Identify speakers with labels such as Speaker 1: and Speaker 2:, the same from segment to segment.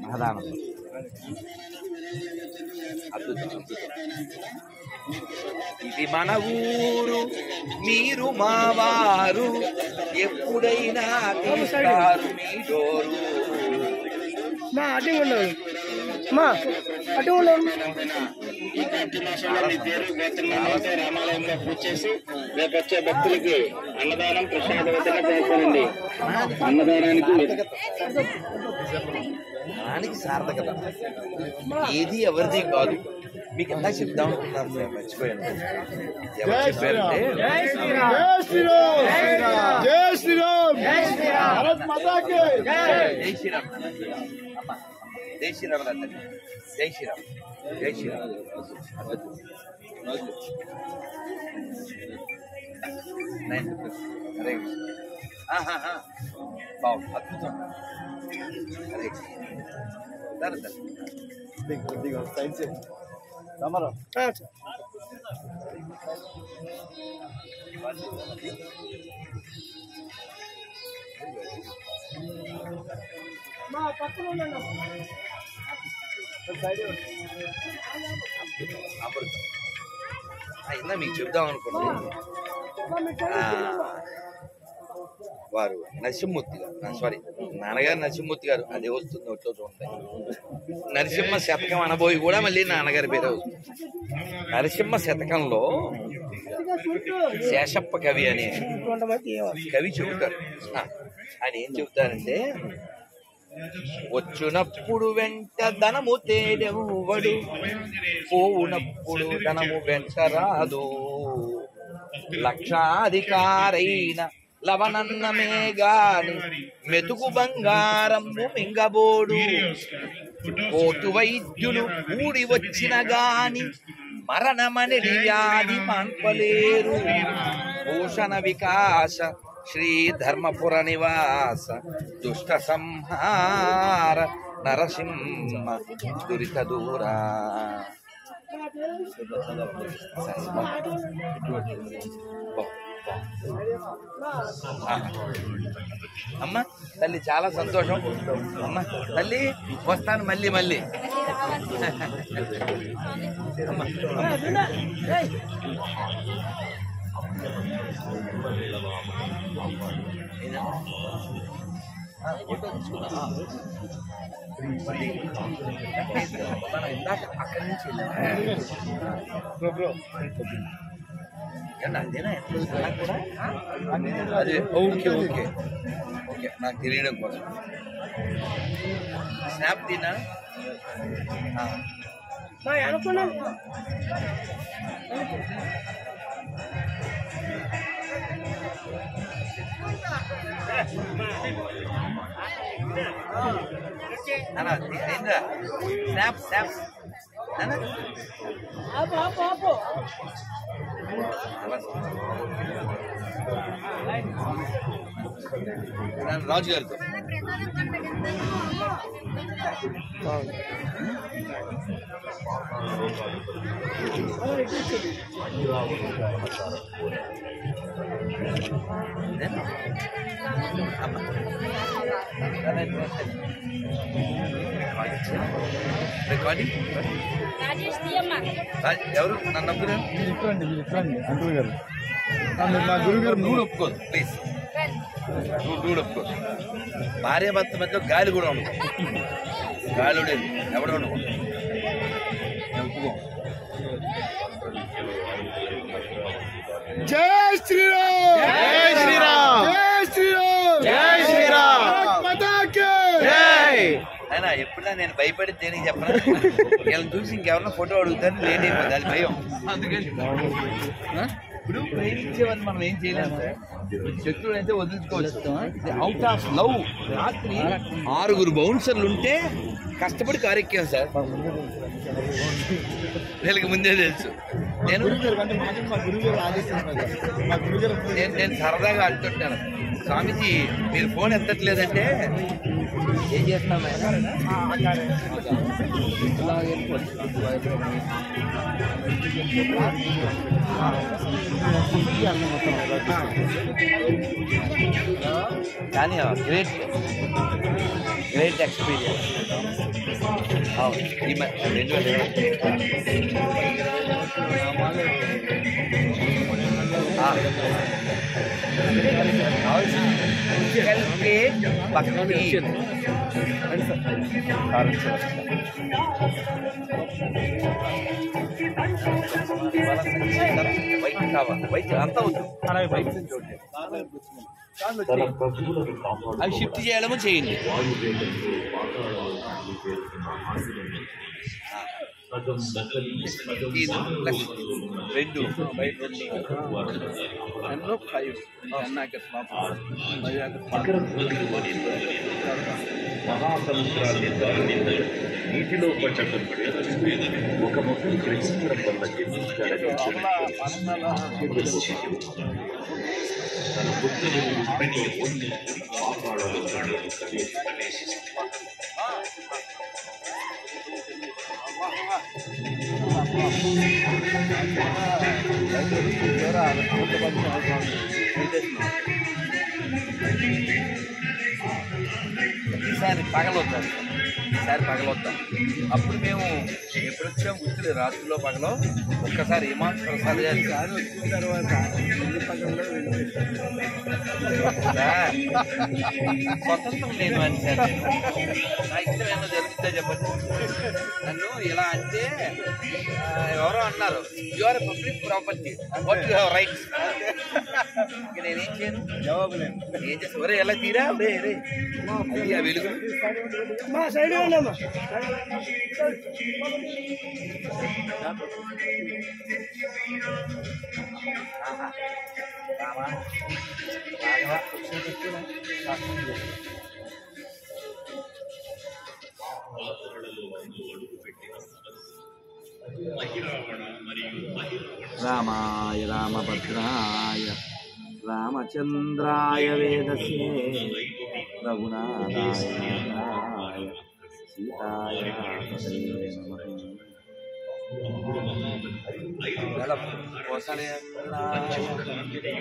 Speaker 1: మహదానం అద్భుతం. ఇది మన ఊరు, మీరు మా వారు, ఎప్పుడైనా తీస్తారు మీ డోరు.
Speaker 2: మా అటు ఉండవు, మా అటు ఉండవు.
Speaker 3: రామాలయంలో పూజ చేసి రేపు వచ్చే భక్తులకి అన్నదానం ప్రసాద వితరణ చేస్తారండి. అన్నదానానికి
Speaker 1: దానికి సార్థకత ఏది ఎవరిది కాదు. మీకు ఎంత చెప్తా ఉంటున్నారు సార్, మర్చిపోయాను. ఎవరు చెప్పారంటే జై శ్రీరామ్ అమ్మ, జై శ్రీరామ్ రా తల్లి, జై శ్రీరామ్, జై శ్రీరామ్. హరే బాగు అద్భుతం. హరే
Speaker 2: మా పక్కన ఉండండి.
Speaker 1: అమృతం అయినా మీకు చెప్దాం అనుకోండి. వారు నరసింహమూర్తి గారు, సారీ నాన్నగారు నరసింహమూర్తి గారు, అదే వస్తుంది ఒట్లో చూడండి. నరసింహ శతకం అనబోయి కూడా మళ్ళీ నాన్నగారి పేరే వస్తుంది. నరసింహ శతకంలో శేషప్ప కవి అనే కవి చెబుతారు. ఆయన ఏం చెబుతారంటే, వచ్చునప్పుడు వెంట ధనము తేడెవ్వడు, పోవునప్పుడు ధనము వెంట రాదు, లక్షాధికారైన లవనన్నమే గాని మెతుకు బంగారము మింగబోడు, కోటు వైద్యులు కూడి వచ్చిన గాని మరణమనిడి వ్యాధి మాన్పలేరు, భూషణ వికాస శ్రీ ధర్మపుర నివాస దుష్ట సంహార నరసింహ దురిత దూరా. అమ్మ తల్లి చాలా సంతోషం. అమ్మ తల్లి వస్తాను మళ్ళీ మళ్ళీ. అమ్మ ఫోటో తీసుకున్నా. మనం ఇందాక అక్కడి నుంచి అదేనా కూడా అదే. ఓకే ఓకే ఓకే, నాకు తెలియడం కోసం స్నాప్ తిన్నా.
Speaker 2: అనుకున్నాం
Speaker 1: స్నాప్ స్నాప్ రాజు గారితో రికార్డింగ్ ఎవరు నన్ను నమ్ముతున్నారు? మా గురువు గారు నువ్వు ఒప్పుకోదు ప్లీజ్, నువ్వు ఒప్పుకోదు. భార్య భర్త మధ్య గాలి కూడా ఉండదు, గాలి ఉండేది ఎవడో ఒప్పుకో.
Speaker 2: జై శ్రీరామ్, జై శ్రీరామ్, జై శ్రీరామ్, జై శ్రీరామ్.
Speaker 1: అయినా ఎప్పుడైనా నేను భయపడి దేనికి చెప్పను. వీళ్ళని చూసి ఇంకెవరన్నా ఫోటో అడుగుతాను, లేట్ అయిపోతుంది, అది భయం. అందుకని ఇప్పుడు ప్రేమించేవాళ్ళు మనం ఏం చేయలేము సార్. శత్రువులు అయితే వదిలించుకోవచ్చు. అవుట్ ఆఫ్ లవ్ రాత్రి 6 బౌన్సర్లు ఉంటే కష్టపడి కారెక్కాం సార్. వీళ్ళకి ముందే తెలుసు. నేను సరదాగా అంటుంటాను, స్వామీజీ మీరు ఫోన్ ఎత్తట్లేదంటే ఏం చేస్తున్నాం కానీ గ్రేట్ ఎక్స్పీరియన్స్. ఈ 2022 వైట్ అంతా ఉంది. అవి షిఫ్ట్ చేయడము చేయండి. రెండు
Speaker 3: మహాసముద్రాన్ని దారుణింద నీటిలో పట్టడం ఒక మొక్కను గ్రహించడం వల్ల జన్మించాలని తన పుత్రుని
Speaker 1: ఈసారి పగలొద్దాం, అప్పుడు మేము ఎప్పుడు వచ్చాం గుర్తులేదు. రాత్రిలో పగలో ఒక్కసారి హిమాంశు ప్రసాద్ గారి వచ్చిన తర్వాత స్వతంత్రం నేను అని సార్ నా ఇష్టం ఏమో జరుగుతుందో చెప్పండి. నన్ను ఇలా అంటే ఎవరో అన్నారు you are public property, what you have rights. నేనేం చేయను, జవాబు లేదు. ఏం చేస్తాను, ఒరే ఎలా తీరా రే రే అది ఆ వెలుగు మా సైడ్ రామాయ రామభద్రాయ రామచంద్రాయ వేదసే రఘునాథాయ సీతాయ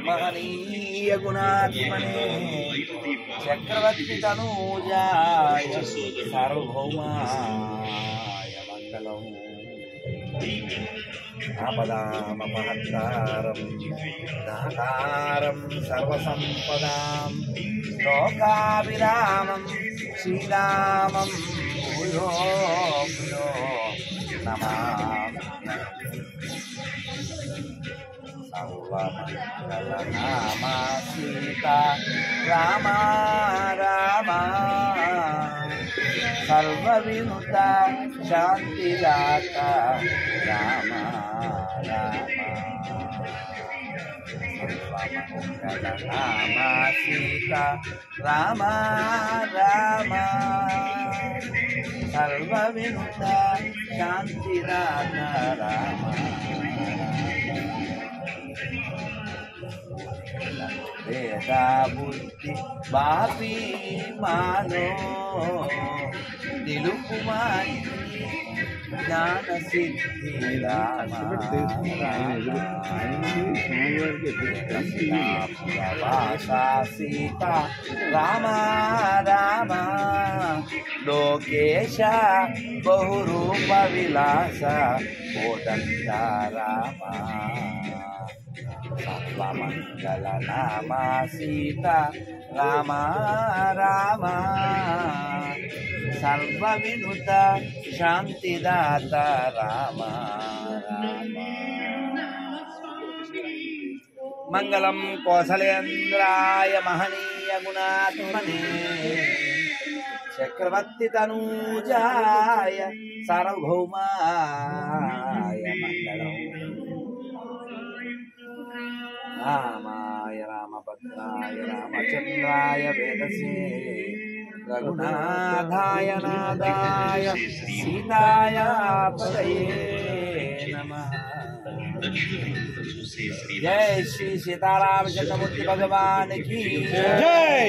Speaker 1: మహనీయ గుణాత్మనే చక్రవర్తి తనూజాయ సార్వభౌమాయ మంగళం. ఆపదామపహర్తారం దాతారం సర్వసంపదాం లోకాభిరామం శ్రీరామం భూయో భూయో నమామి. సర్వమంగళనామా సీతా రామ రామ సర్వవినుత శాంతిదాత రామ రామ. సర్వమంగళనామా సీతా రామ రామ సర్వవినుత శాంతిదాత రామ. వేదా బుద్ధి బాపి మానో నిలుపుమాయి జ్ఞాన సిద్ధి రామ భాషా సీత రామ రామ లోకేశ బహురూప విలాస కోదండ రామ. సర్వమంగళనామా సీతా రామ రామ సర్వవినుత శాంతిదాత రామ రామ. మంగళం కౌసలేంద్రాయ మహనీయ గుణాత్మనే చక్రవర్తి తనూజాయ సార్వభౌమాయ మంగళం. రామాయ రామభద్రాయ రామచంద్రాయ వేదసే రఘునాథాయ నాదాయ సీతాయ పదయే నమః.
Speaker 3: దక్షిణ చూసే శ్రీ
Speaker 1: जय श्री सीताराम चंद्रमूर्ति भगवान की
Speaker 2: जय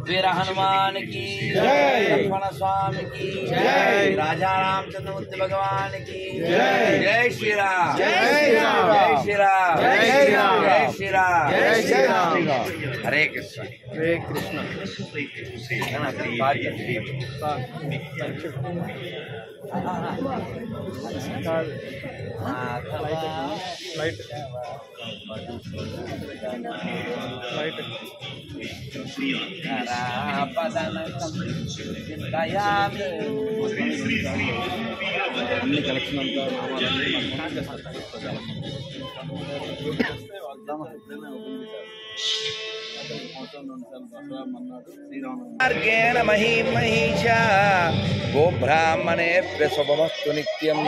Speaker 1: वीर हनुमान की
Speaker 2: जय
Speaker 1: लक्ष्मण स्वामी की
Speaker 2: जय
Speaker 1: राजा रामचंद्रमूर्ति भगवान की
Speaker 2: जय
Speaker 1: जय श्री राम
Speaker 2: जय श्री राम
Speaker 1: जय श्री राम
Speaker 2: जय श्री राम
Speaker 1: जय श्री राम
Speaker 2: जय श्री राम
Speaker 1: हरे कृष्ण
Speaker 2: हरे कृष्ण అన్ని కలెక్షన్ అంతా
Speaker 1: మార్గేణ మహీం మహిషా గోబ్రాహ్మణేభ్య శుభమస్తు నిత్యం.